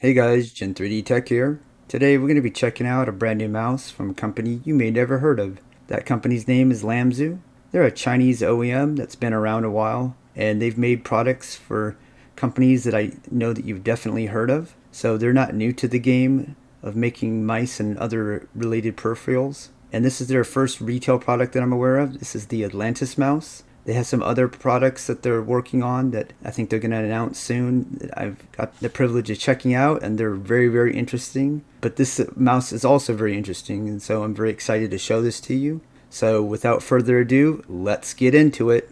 Hey guys, Gen 3D Tech here. Today we're going to be checking out a brand new mouse from a company you may never heard of. That company's name is Lamzu. They're a Chinese OEM that's been around a while, and they've made products for companies that I know that you've definitely heard of. So they're not new to the game of making mice and other related peripherals. And this is their first retail product that I'm aware of. This is the Atlantis mouse. They have some other products that they're working on that I think they're going to announce soon that I've got the privilege of checking out, and they're very, very interesting. But this mouse is also very interesting, and so I'm very excited to show this to you. So without further ado, let's get into it.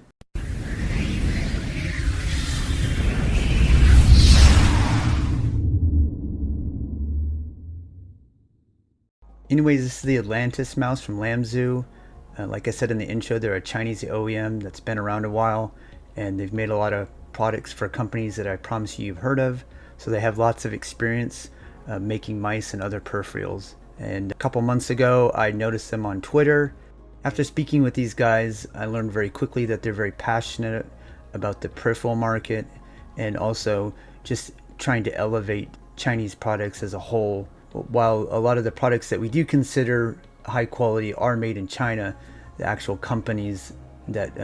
Anyways, this is the Atlantis mouse from Lamzu. Like I said in the intro, they're a Chinese OEM that's been around a while, and they've made a lot of products for companies that I promise you've heard of. So they have lots of experience making mice and other peripherals. And a couple months ago, I noticed them on Twitter. After speaking with these guys, I learned very quickly that they're very passionate about the peripheral market and also just trying to elevate Chinese products as a whole. While a lot of the products that we do consider high quality are made in China, the actual companies that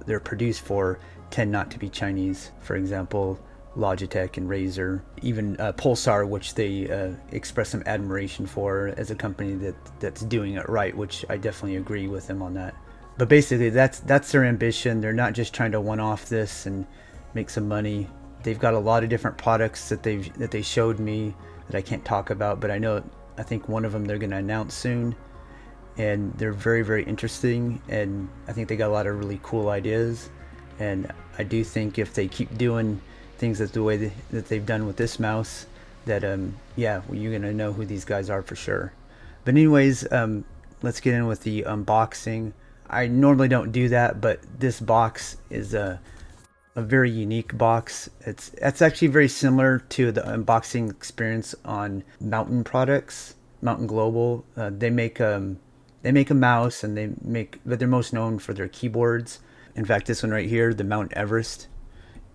they're produced for tend not to be Chinese. For example, Logitech and Razer, even Pulsar, which they express some admiration for as a company that's doing it right, which I definitely agree with them on that. But basically, that's their ambition. They're not just trying to one-off this and make some money. They've got a lot of different products that they showed me that I can't talk about, but I think one of them they're going to announce soon, and they're very, very interesting, and I think they got a lot of really cool ideas. And I do think if they keep doing things the way that they've done with this mouse, that yeah, well, you're gonna know who these guys are for sure. But anyways, let's get in with the unboxing. I normally don't do that, but this box is a very unique box. It's actually very similar to the unboxing experience on Mountain Products, Mountain Global. They make a mouse, and but they're most known for their keyboards. In fact, this one right here, the Mount Everest,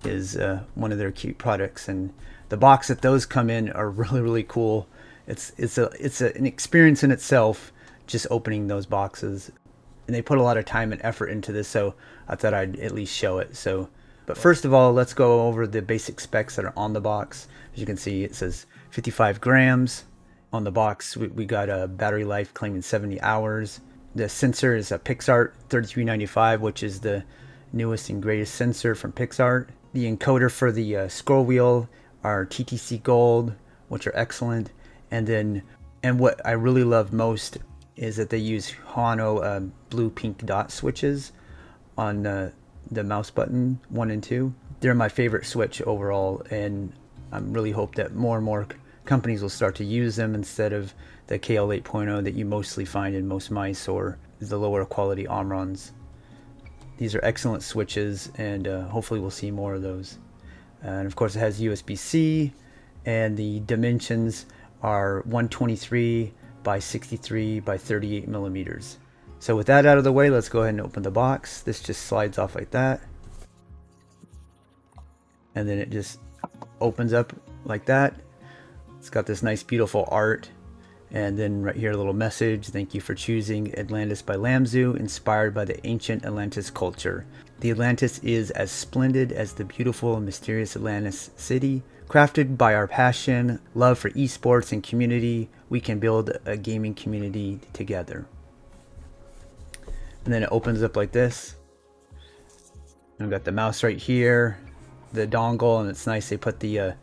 is one of their key products, and the box that those come in are really, really cool. An experience in itself, just opening those boxes, and they put a lot of time and effort into this, so I thought I'd at least show it. So, but first of all, let's go over the basic specs that are on the box. As you can see, it says 55 grams. On the box, we got a battery life claiming 70 hours. The sensor is a PixArt 3395, which is the newest and greatest sensor from PixArt. The encoder for the scroll wheel are TTC Gold, which are excellent. And what I really love most is that they use Hauno Blue Pink Dot switches on the mouse button 1 and 2. They're my favorite switch overall, and I really hope that more and more companies will start to use them instead of the KL 8.0 that you mostly find in most mice or the lower quality Omrons. These are excellent switches, and hopefully we'll see more of those. And of course it has USB-C, and the dimensions are 123 by 63 by 38 millimeters. So with that out of the way, let's go ahead and open the box. This just slides off like that, and then it just opens up like that. It's got this nice beautiful art, and then right here a little message: thank you for choosing Atlantis by Lamzu, inspired by the ancient Atlantis culture. The Atlantis is as splendid as the beautiful and mysterious Atlantis city. Crafted by our passion, love for esports and community, we can build a gaming community together. And then it opens up like this. I've got the mouse right here, the dongle, and it's nice they put the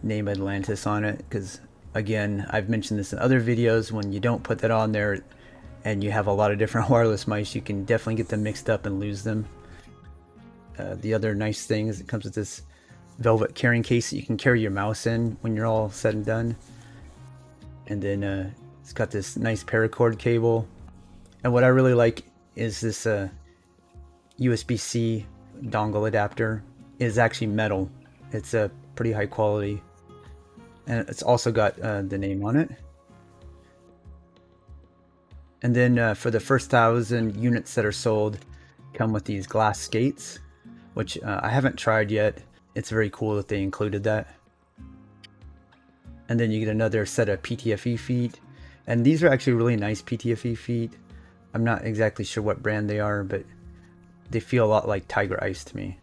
name Atlantis on it, because again, I've mentioned this in other videos, when you don't put that on there and you have a lot of different wireless mice, you can definitely get them mixed up and lose them. The other nice thing is it comes with this velvet carrying case that you can carry your mouse in when you're all said and done. And then it's got this nice paracord cable, and what I really like is this USB-C dongle adapter. It is actually metal. It's a pretty high quality, and it's also got the name on it. And then for the first 1,000 units that are sold, come with these glass skates, which I haven't tried yet. It's very cool that they included that. And then you get another set of PTFE feet. And these are actually really nice PTFE feet. I'm not exactly sure what brand they are, but they feel a lot like Tiger Ice to me.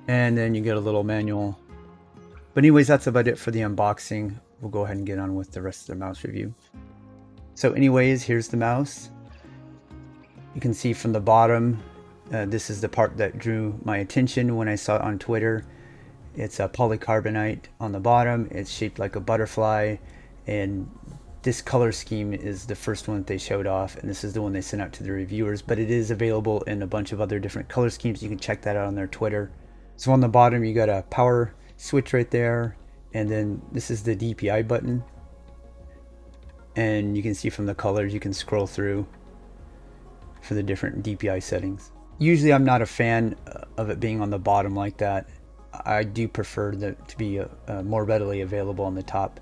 And then you get a little manual. But anyways, that's about it for the unboxing. We'll go ahead and get on with the rest of the mouse review. So anyways, here's the mouse. You can see from the bottom, this is the part that drew my attention when I saw it on Twitter. It's a polycarbonate on the bottom. It's shaped like a butterfly, and this color scheme is the first one that they showed off, and this is the one they sent out to the reviewers, but it is available in a bunch of other different color schemes. You can check that out on their Twitter. So on the bottom you got a power switch right there, and then this is the DPI button, and you can see from the colors you can scroll through for the different DPI settings. Usually I'm not a fan of it being on the bottom like that. I do prefer that to be more readily available on the top,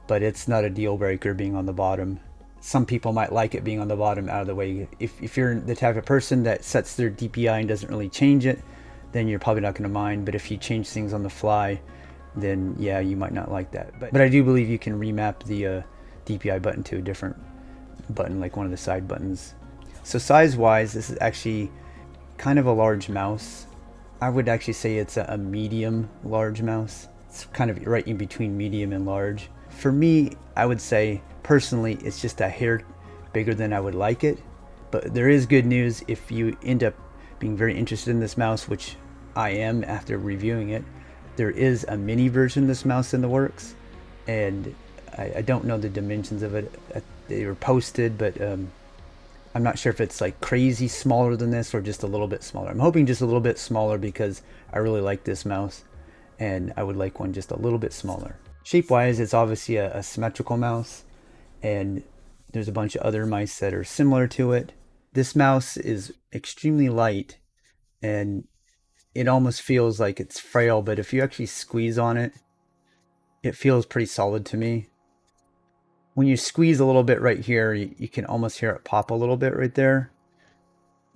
but it's not a deal breaker being on the bottom. Some people might like it being on the bottom out of the way. If you're the type of person that sets their DPI and doesn't really change it, then you're probably not going to mind. But if you change things on the fly, then yeah, you might not like that. But I do believe you can remap the DPI button to a different button, like one of the side buttons. So size wise, this is actually kind of a large mouse. I would actually say it's a medium large mouse. It's kind of right in between medium and large. For me, I would say personally it's just a hair bigger than I would like it. But there is good news if you end up being very interested in this mouse, which I am after reviewing it. There is a mini version of this mouse in the works, and I don't know the dimensions of it. They were posted, but I'm not sure if it's like crazy smaller than this or just a little bit smaller. I'm hoping just a little bit smaller because I really like this mouse, and I would like one just a little bit smaller. Shape wise, it's obviously a symmetrical mouse, and there's a bunch of other mice that are similar to it. This mouse is extremely light, and it almost feels like it's frail, but if you actually squeeze on it, it feels pretty solid to me. When you squeeze a little bit right here, you can almost hear it pop a little bit right there.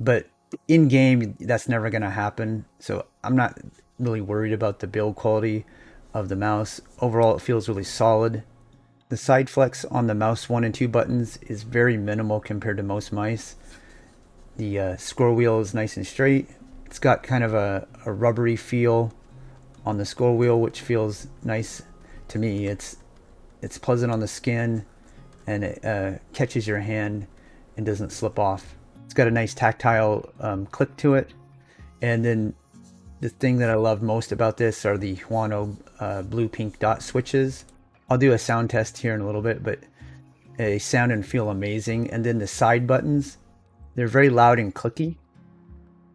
But in game, that's never going to happen. So I'm not really worried about the build quality of the mouse. Overall, it feels really solid. The side flex on the mouse 1 and 2 buttons is very minimal compared to most mice. The scroll wheel is nice and straight. It's got kind of a rubbery feel on the scroll wheel, which feels nice to me. It's pleasant on the skin, and it catches your hand and doesn't slip off. It's got a nice tactile click to it. And then the thing that I love most about this are the Hauno Blue Pink Dot switches. I'll do a sound test here in a little bit, but they sound and feel amazing. And then the side buttons, they're very loud and clicky.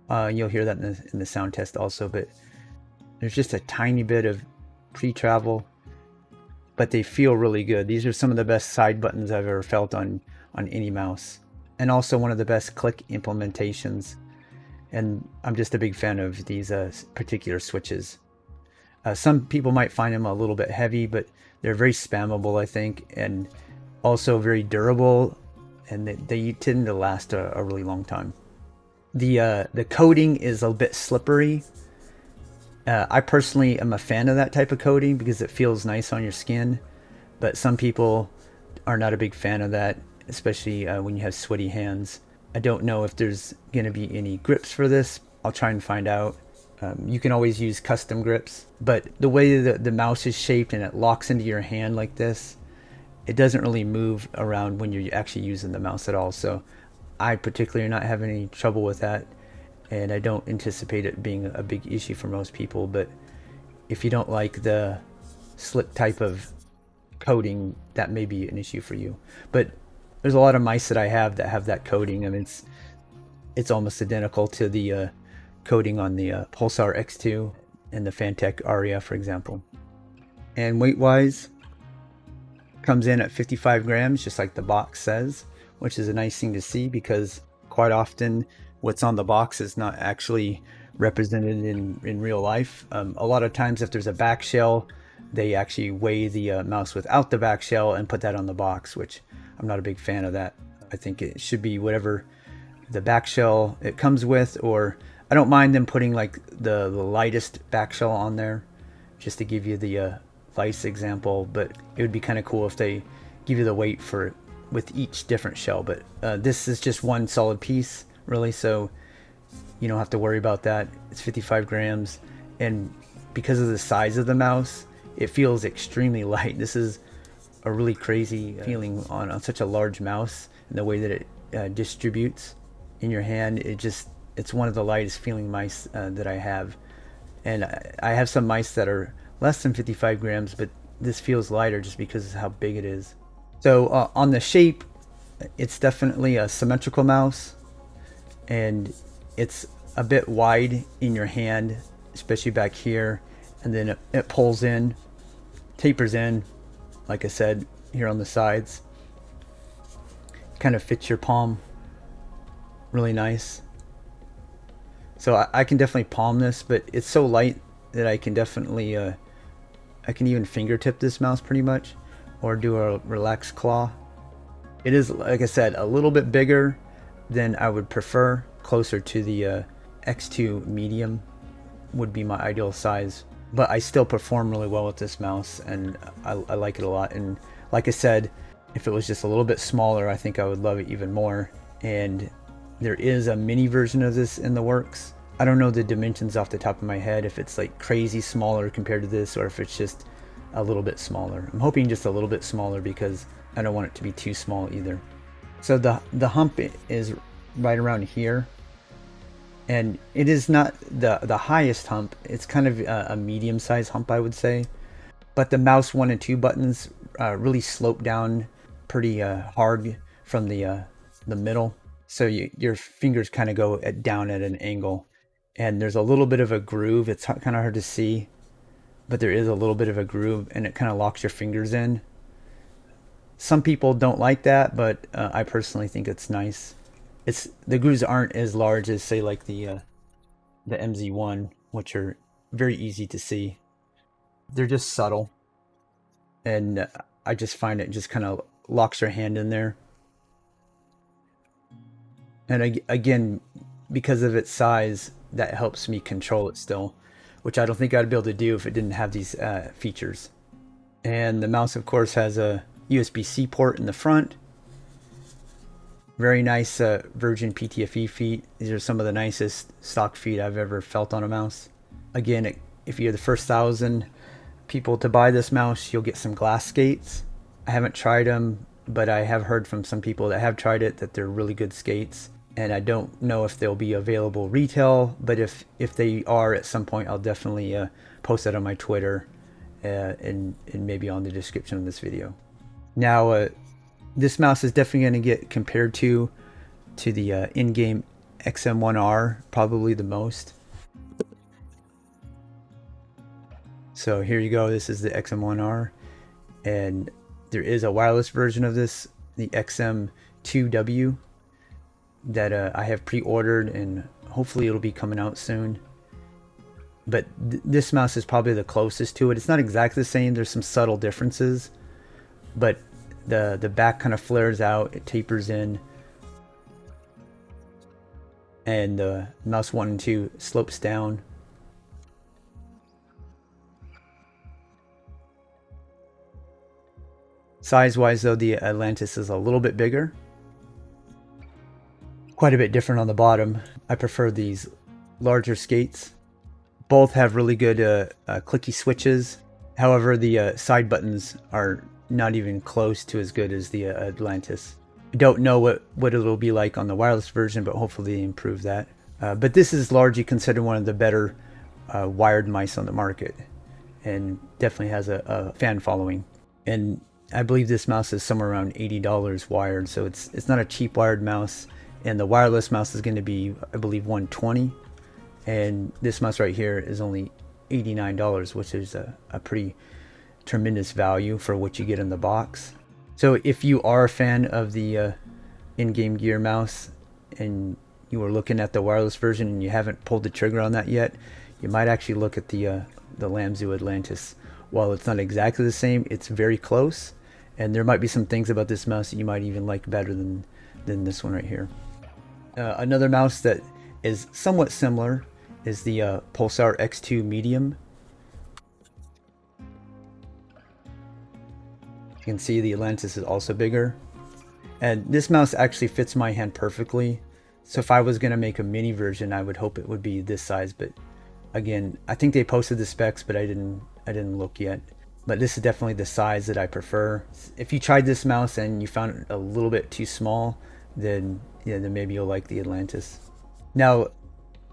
You'll hear that in the sound test also, but there's just a tiny bit of pre-travel, but they feel really good. These are some of the best side buttons I've ever felt on any mouse, and also one of the best click implementations. And I'm just a big fan of these particular switches. Some people might find them a little bit heavy, but they're very spammable, I think, and also very durable, and they tend to last a really long time. The coating is a bit slippery. I personally am a fan of that type of coating because it feels nice on your skin, but some people are not a big fan of that, especially when you have sweaty hands. I don't know if there's going to be any grips for this. I'll try and find out. You can always use custom grips, but the way that the mouse is shaped and it locks into your hand like this, it doesn't really move around when you're actually using the mouse at all. So I particularly are not having any trouble with that, and I don't anticipate it being a big issue for most people. But if you don't like the slick type of coating, that may be an issue for you. But there's a lot of mice that I have that have that coating. I mean, it's almost identical to the coating on the Pulsar X2 and the Fantech Aria, for example. And weight-wise, comes in at 55 grams, just like the box says, which is a nice thing to see because quite often what's on the box is not actually represented in real life. A lot of times if there's a back shell, they actually weigh the mouse without the back shell and put that on the box, which I'm not a big fan of that. I think it should be whatever the back shell it comes with, or I don't mind them putting like the lightest back shell on there just to give you the vice example, but it would be kind of cool if they give you the weight for with each different shell. But this is just one solid piece, really, so you don't have to worry about that. It's 55 grams, and because of the size of the mouse, it feels extremely light. This is a really crazy feeling on such a large mouse, and the way that it distributes in your hand. It's one of the lightest feeling mice that I have. And I have some mice that are less than 55 grams, but this feels lighter just because of how big it is. So on the shape, it's definitely a symmetrical mouse, and it's a bit wide in your hand, especially back here, and then it pulls in, tapers in, like I said, here on the sides. Kind of fits your palm really nice. So I can definitely palm this, but it's so light that I can definitely, I can even fingertip this mouse pretty much, or do a relaxed claw. It is, like I said, a little bit bigger than I would prefer, closer to the X2 medium would be my ideal size. But I still perform really well with this mouse, and I like it a lot. And like I said, if it was just a little bit smaller, I think I would love it even more. And there is a mini version of this in the works. I don't know the dimensions off the top of my head, if it's like crazy smaller compared to this, or if it's just a little bit smaller. I'm hoping just a little bit smaller, because I don't want it to be too small either. So the hump is right around here, and it is not the highest hump. It's kind of a medium-sized hump, I would say. But the mouse 1 and 2 buttons really slope down pretty hard from the middle. So your fingers kind of go down at an angle, and there's a little bit of a groove. It's kind of hard to see, but there is a little bit of a groove, and it kind of locks your fingers in. Some people don't like that, but I personally think it's nice. The grooves aren't as large as, say, like the MZ1, which are very easy to see. They're just subtle, and I just find it just kind of locks your hand in there. And again, because of its size, that helps me control it still, which I don't think I'd be able to do if it didn't have these features. And the mouse, of course, has a USB-C port in the front. Very nice Virgin PTFE feet. These are some of the nicest stock feet I've ever felt on a mouse. Again, if you're the first 1,000 people to buy this mouse, you'll get some glass skates. I haven't tried them, but I have heard from some people that have tried it that they're really good skates. And I don't know if they'll be available retail, but if they are at some point, I'll definitely post that on my Twitter and maybe on the description of this video. Now, this mouse is definitely going to get compared to the in-game XM1R, probably the most. So here you go. This is the XM1R, and there is a wireless version of this, the XM2W, that I have pre-ordered, and hopefully it'll be coming out soon. But this mouse is probably the closest to it. It's not exactly the same. There's some subtle differences, but the back kind of flares out, it tapers in, and the mouse 1 and 2 slopes down. Size-wise, though, the Atlantis is a little bit bigger. Quite a bit different on the bottom. I prefer these larger skates. Both have really good clicky switches. However, the side buttons are not even close to as good as the Atlantis. I don't know what it'll be like on the wireless version, but hopefully they improve that. But this is largely considered one of the better wired mice on the market, and definitely has a fan following. And I believe this mouse is somewhere around $80 wired, so it's not a cheap wired mouse. And the wireless mouse is going to be, I believe, $120, and this mouse right here is only $89, which is a pretty tremendous value for what you get in the box. So if you are a fan of the in-game gear mouse, and you are looking at the wireless version and you haven't pulled the trigger on that yet, you might actually look at the Lamzu Atlantis. While it's not exactly the same, it's very close, and there might be some things about this mouse that you might even like better than this one right here. Another mouse that is somewhat similar is the Pulsar X2 Medium. You can see the Atlantis is also bigger. And this mouse actually fits my hand perfectly. So if I was going to make a mini version, I would hope it would be this size. But again, I think they posted the specs, but I didn't look yet. But this is definitely the size that I prefer. If you tried this mouse and you found it a little bit too small, then yeah, then maybe you'll like the Atlantis. Now,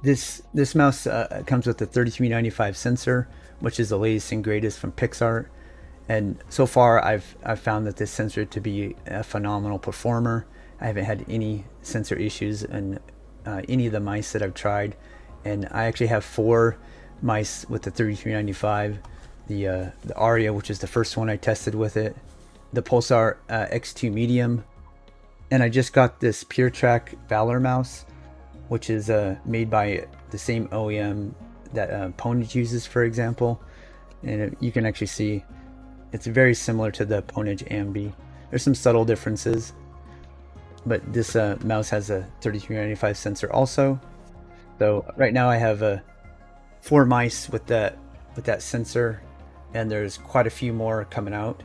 this mouse comes with the 3395 sensor, which is the latest and greatest from Pixart. And so far, I've found that this sensor to be a phenomenal performer. I haven't had any sensor issues in any of the mice that I've tried. And I actually have 4 mice with the 3395. The Aria, which is the first one I tested with it. The Pulsar X2 Medium. And I just got this PureTrack Valor mouse, which is made by the same OEM that Ponage uses, for example. And you can actually see it's very similar to the Ponage Ambi. There's some subtle differences, but this mouse has a 3395 sensor also. So right now I have 4 mice with that sensor, and there's quite a few more coming out.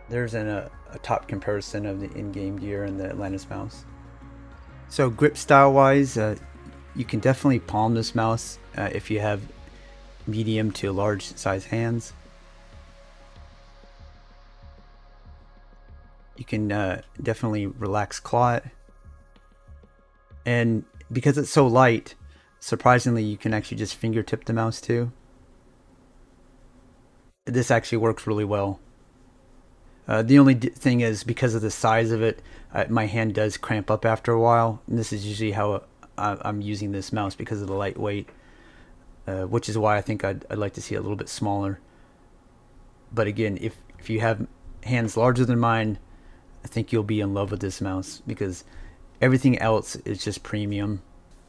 There's a top comparison of the in-game gear and the Atlantis mouse. So grip style wise, you can definitely palm this mouse if you have medium to large size hands. You can definitely relax claw it. And because it's so light, surprisingly, you can actually just fingertip the mouse too. This actually works really well. The only thing is, because of the size of it, my hand does cramp up after a while. And this is usually how I'm using this mouse, because of the lightweight, which is why I think I'd like to see it a little bit smaller. But again, if you have hands larger than mine, I think you'll be in love with this mouse, because everything else is just premium.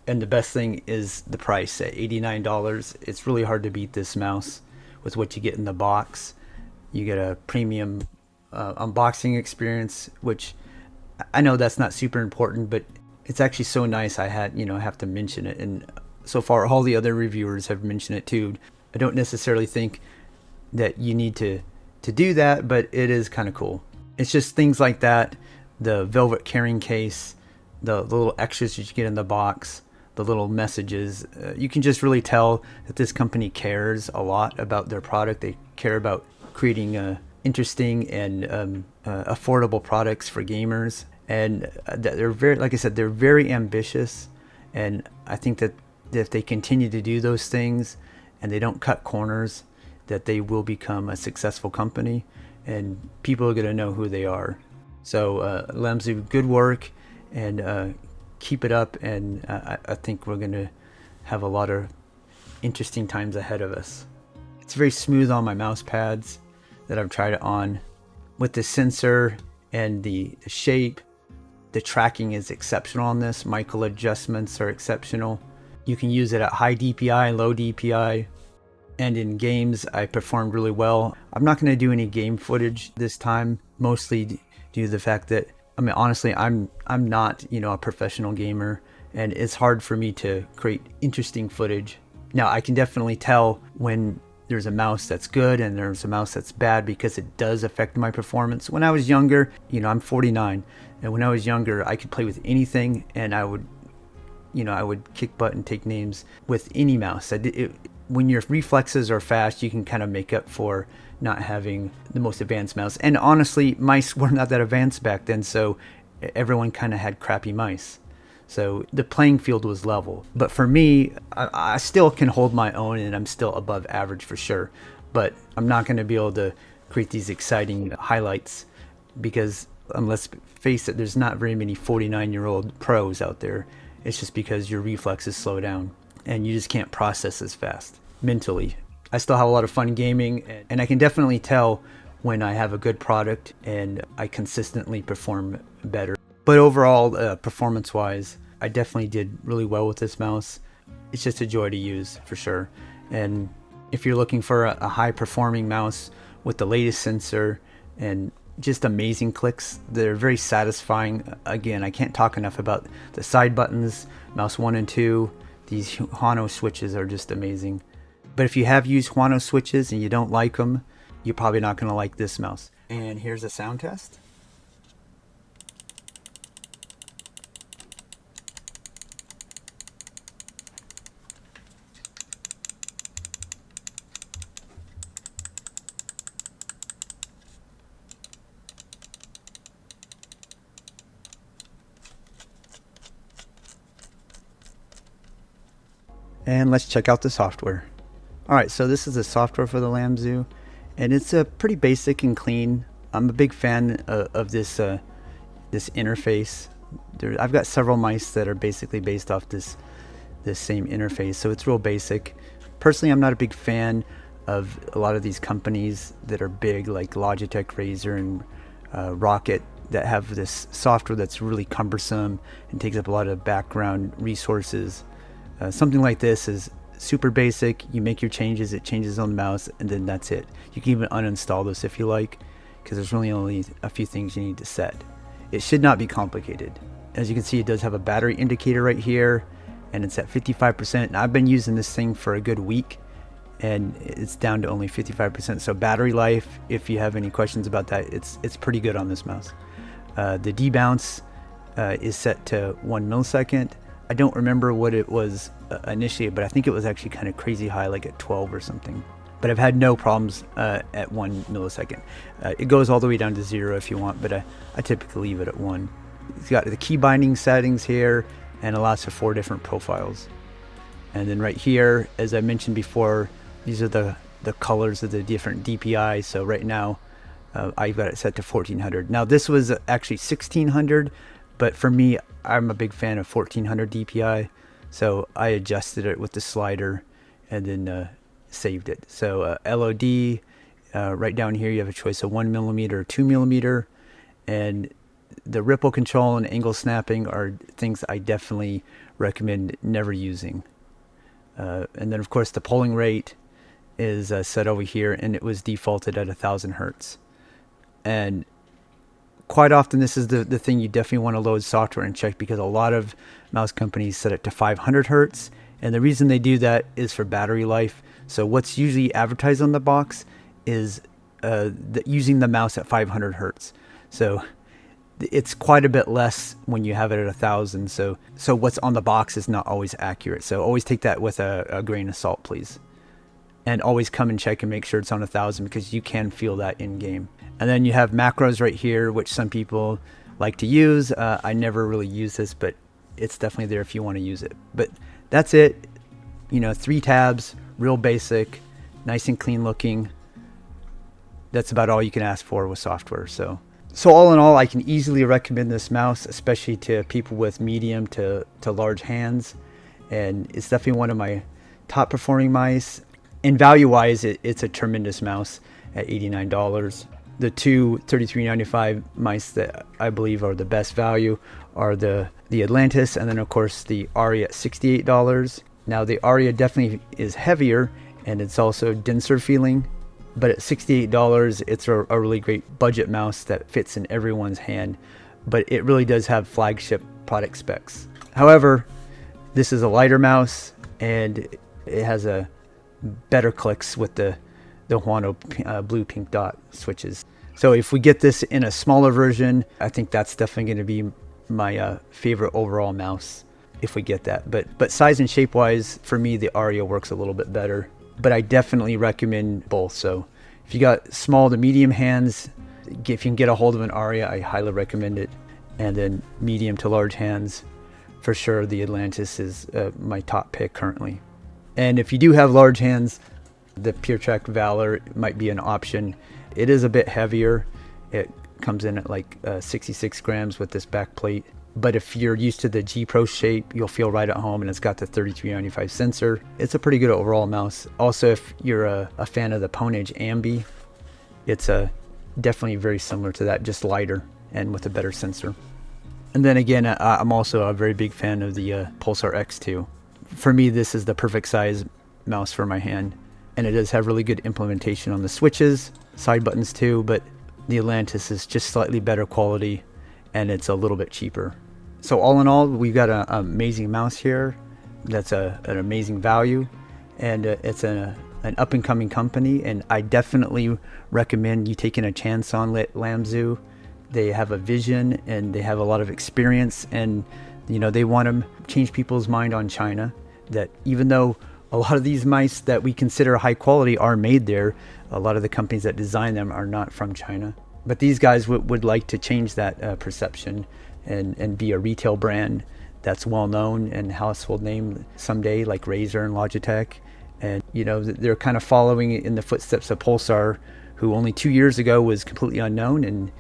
And the best thing is the price at $89. It's really hard to beat this mouse with what you get in the box. You get a premium unboxing experience, which I know that's not super important, but it's actually so nice I have to mention it. And so far all the other reviewers have mentioned it too. I don't necessarily think that you need to do that, but it is kind of cool. It's just things like that, the velvet carrying case, the little extras that you get in the box, the little messages. You can just really tell that this company cares a lot about their product. They care about creating interesting and affordable products for gamers. And they're very, like I said, they're very ambitious. And I think that if they continue to do those things and they don't cut corners, that they will become a successful company and people are going to know who they are. So Lamzu, good work, and keep it up. And I think we're going to have a lot of interesting times ahead of us. It's very smooth on my mouse pads that I've tried it on. With the sensor and the shape, the tracking is exceptional on this. Micro adjustments are exceptional. You can use it at high DPI, low DPI. And in games, I performed really well. I'm not going to do any game footage this time, mostly due to the fact that, I mean, honestly, I'm not, a professional gamer, and it's hard for me to create interesting footage. Now, I can definitely tell when there's a mouse that's good and there's a mouse that's bad, because it does affect my performance. When I was younger, I'm 49, and when I was younger, I could play with anything, and I would kick butt and take names with any mouse. When your reflexes are fast, you can kind of make up for not having the most advanced mouse. And honestly, mice were not that advanced back then, so everyone kind of had crappy mice. So the playing field was level. But for me, I still can hold my own, and I'm still above average for sure. But I'm not going to be able to create these exciting highlights, because let's face it, there's not very many 49-year-old pros out there. It's just because your reflexes slow down and you just can't process as fast mentally. I still have a lot of fun gaming, and I can definitely tell when I have a good product and I consistently perform better. But overall, performance-wise, I definitely did really well with this mouse. It's just a joy to use for sure. And if you're looking for a high-performing mouse with the latest sensor and just amazing clicks, they're very satisfying. Again, I can't talk enough about the side buttons, mouse 1 and 2. These Hauno switches are just amazing. But if you have used Hauno switches and you don't like them, you're probably not going to like this mouse. And here's a sound test. And let's check out the software. Alright, so this is the software for the Lamzu, and it's pretty basic and clean. I'm a big fan of this this interface. I've got several mice that are basically based off this same interface, so it's real basic. Personally, I'm not a big fan of a lot of these companies that are big, like Logitech, Razer, and Rocket, that have this software that's really cumbersome and takes up a lot of background resources. Something like this is super basic. You make your changes, it changes on the mouse, and then that's it. You can even uninstall this if you like, because there's really only a few things you need to set. It should not be complicated. As you can see, it does have a battery indicator right here, and it's at 55%. And I've been using this thing for a good week, and it's down to only 55%. So battery life, if you have any questions about that, it's pretty good on this mouse. The debounce is set to 1 millisecond. I don't remember what it was initially, but I think it was actually kind of crazy high, like at 12 or something. But I've had no problems at 1 millisecond. It goes all the way down to 0 if you want, but I typically leave it at 1. It's got the key binding settings here, and allows for 4 different profiles. And then right here, as I mentioned before, these are the colors of the different DPI. So right now, I've got it set to 1400. Now this was actually 1600, but for me, I'm a big fan of 1400 DPI, so I adjusted it with the slider and then saved it. So LOD, right down here you have a choice of 1 millimeter or 2 millimeter, and the ripple control and angle snapping are things I definitely recommend never using. And then of course the polling rate is set over here, and it was defaulted at 1000 Hertz. And quite often this is the thing you definitely want to load software and check, because a lot of mouse companies set it to 500 Hertz. And the reason they do that is for battery life. So what's usually advertised on the box is using the mouse at 500 Hertz. So it's quite a bit less when you have it at 1000. So what's on the box is not always accurate. So always take that with a grain of salt, please. And always come and check and make sure it's on 1000, because you can feel that in game. And then you have macros right here, which some people like to use. I never really use this, but it's definitely there if you want to use it. But that's it. 3 tabs, real basic, nice and clean looking. That's about all you can ask for with software. So all in all, I can easily recommend this mouse, especially to people with medium to large hands. And it's definitely one of my top performing mice. And value-wise, it's a tremendous mouse at $89. The two $33.95 mice that I believe are the best value are the Atlantis, and then of course the Aria at $68. Now the Aria definitely is heavier, and it's also denser feeling, but at $68 it's a really great budget mouse that fits in everyone's hand. But it really does have flagship product specs. However, this is a lighter mouse, and it has a better clicks with the Hauno Blue Pink Dot switches. So if we get this in a smaller version, I think that's definitely going to be my favorite overall mouse if we get that. But size and shape wise, for me the Aria works a little bit better. But I definitely recommend both. So if you got small to medium hands, if you can get a hold of an Aria, I highly recommend it. And then medium to large hands, for sure the Atlantis is my top pick currently. And if you do have large hands, the PureTrack Valor might be an option. It is a bit heavier. It comes in at like 66 grams with this back plate. But if you're used to the G Pro shape, you'll feel right at home, and it's got the 3395 sensor. It's a pretty good overall mouse. Also, if you're a fan of the Ponage Ambi, it's definitely very similar to that, just lighter and with a better sensor. And then again, I'm also a very big fan of the Pulsar X2. For me, this is the perfect size mouse for my hand, and it does have really good implementation on the switches, side buttons too, but the Atlantis is just slightly better quality, and it's a little bit cheaper. So all in all, we've got an amazing mouse here that's an amazing value, and it's a an up-and-coming company, and I definitely recommend you taking a chance on Lamzu. They have a vision and they have a lot of experience, and they want to change people's mind on China, that even though a lot of these mice that we consider high quality are made there, a lot of the companies that design them are not from China. But these guys would like to change that perception and be a retail brand that's well known and household name someday, like Razer and Logitech. And they're kind of following in the footsteps of Pulsar, who only 2 years ago was completely unknown, and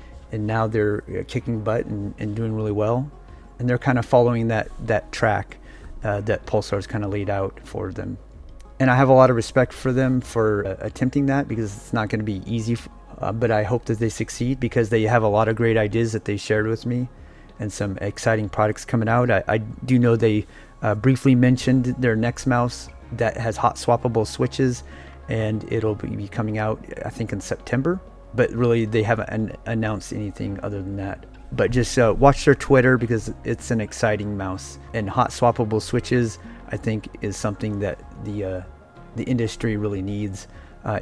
now they're kicking butt and doing really well. And they're kind of following that track that Pulsar's kind of laid out for them. And I have a lot of respect for them for attempting that, because it's not going to be easy, but I hope that they succeed, because they have a lot of great ideas that they shared with me and some exciting products coming out. I do know they briefly mentioned their next mouse that has hot swappable switches, and it'll be coming out, I think, in September. But really, they haven't announced anything other than that. But just watch their Twitter, because it's an exciting mouse. And hot swappable switches, I think, is something that the industry really needs.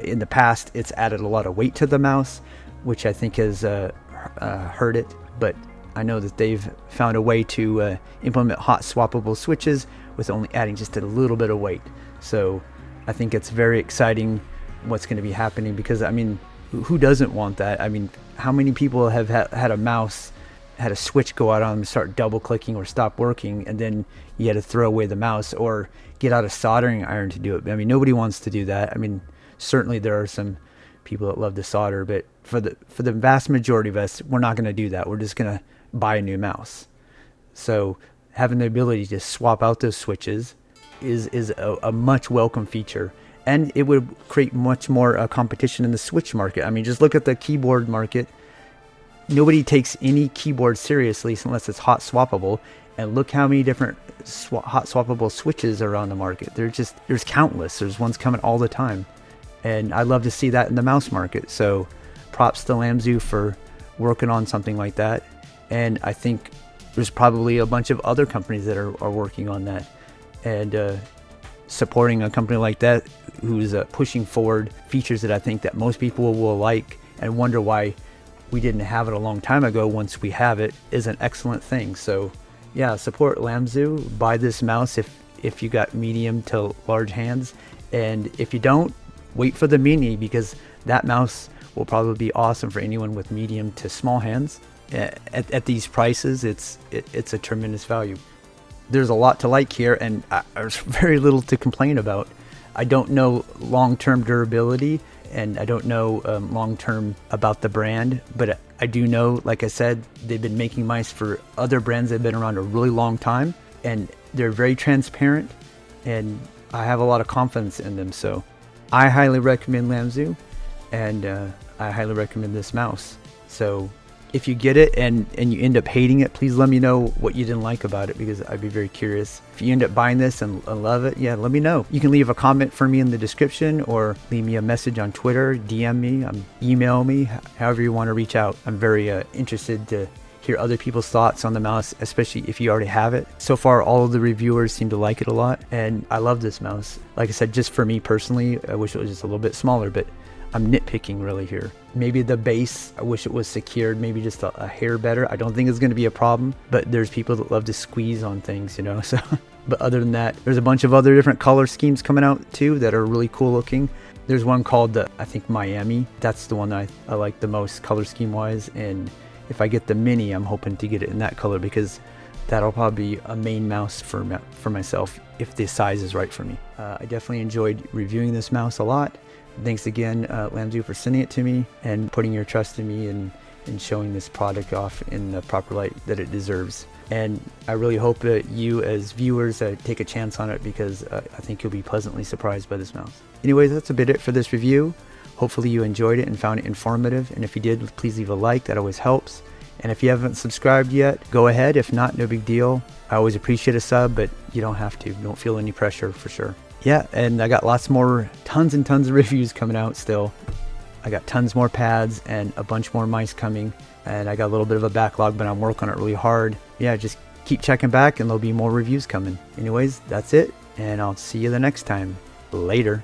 In the past, it's added a lot of weight to the mouse, which I think has hurt it. But I know that they've found a way to implement hot swappable switches with only adding just a little bit of weight. So I think it's very exciting what's going to be happening, because who doesn't want that? How many people have had a mouse, had a switch go out on them and start double clicking or stop working, and then you had to throw away the mouse or get out a soldering iron to do it? Nobody wants to do that. Certainly there are some people that love to solder, but for the vast majority of us, we're not going to do that. We're just going to buy a new mouse. So having the ability to swap out those switches is a much welcome feature, and it would create much more competition in the switch market. Just look at the keyboard market. Nobody takes any keyboard seriously unless it's hot swappable, and look how many different hot swappable switches are on the market. There's countless. There's ones coming all the time, and I'd love to see that in the mouse market. So props to Lamzu for working on something like that, and I think there's probably a bunch of other companies that are working on that, and supporting a company like that who's pushing forward features that I think that most people will like and wonder why we didn't have it a long time ago. Once we have it, is an excellent thing. So yeah, support Lamzu. Buy this mouse if you got medium to large hands, and if you don't, wait for the mini, because that mouse will probably be awesome for anyone with medium to small hands. At these prices, it's a tremendous value. There's a lot to like here, and there's very little to complain about. I don't know long-term durability, and I don't know long-term about the brand, but I do know, like I said, they've been making mice for other brands that have been around a really long time, and they're very transparent, and I have a lot of confidence in them. So I highly recommend Lamzu, and I highly recommend this mouse. So if you get it and you end up hating it, please let me know what you didn't like about it, because I'd be very curious. If you end up buying this and love it, yeah, let me know. You can leave a comment for me in the description, or leave me a message on Twitter, DM me, email me, however you want to reach out. I'm very interested to hear other people's thoughts on the mouse, especially if you already have it. So far, all of the reviewers seem to like it a lot, and I love this mouse. Like I said, just for me personally, I wish it was just a little bit smaller, but I'm nitpicking really here. Maybe the base, I wish it was secured, maybe just a hair better. I don't think it's going to be a problem, but there's people that love to squeeze on things, so. But other than that, there's a bunch of other different color schemes coming out too that are really cool looking. There's one called I think Miami. That's the one I like the most color scheme wise, and if I get the mini, I'm hoping to get it in that color, because that'll probably be a main mouse for myself if the size is right for me. I definitely enjoyed reviewing this mouse a lot. Thanks again, Lamzu, for sending it to me and putting your trust in me and showing this product off in the proper light that it deserves. And I really hope that you as viewers take a chance on it, because I think you'll be pleasantly surprised by this mouse. Anyways, that's a bit it for this review. Hopefully you enjoyed it and found it informative, and if you did, please leave a like. That always helps. And if you haven't subscribed yet, go ahead. If not, no big deal. I always appreciate a sub, but you don't have to. Don't feel any pressure, for sure. Yeah, and I got tons and tons of reviews coming out still. I got tons more pads and a bunch more mice coming, and I got a little bit of a backlog, but I'm working on it really hard. Yeah, just keep checking back and there'll be more reviews coming. Anyways, that's it, and I'll see you the next time. Later.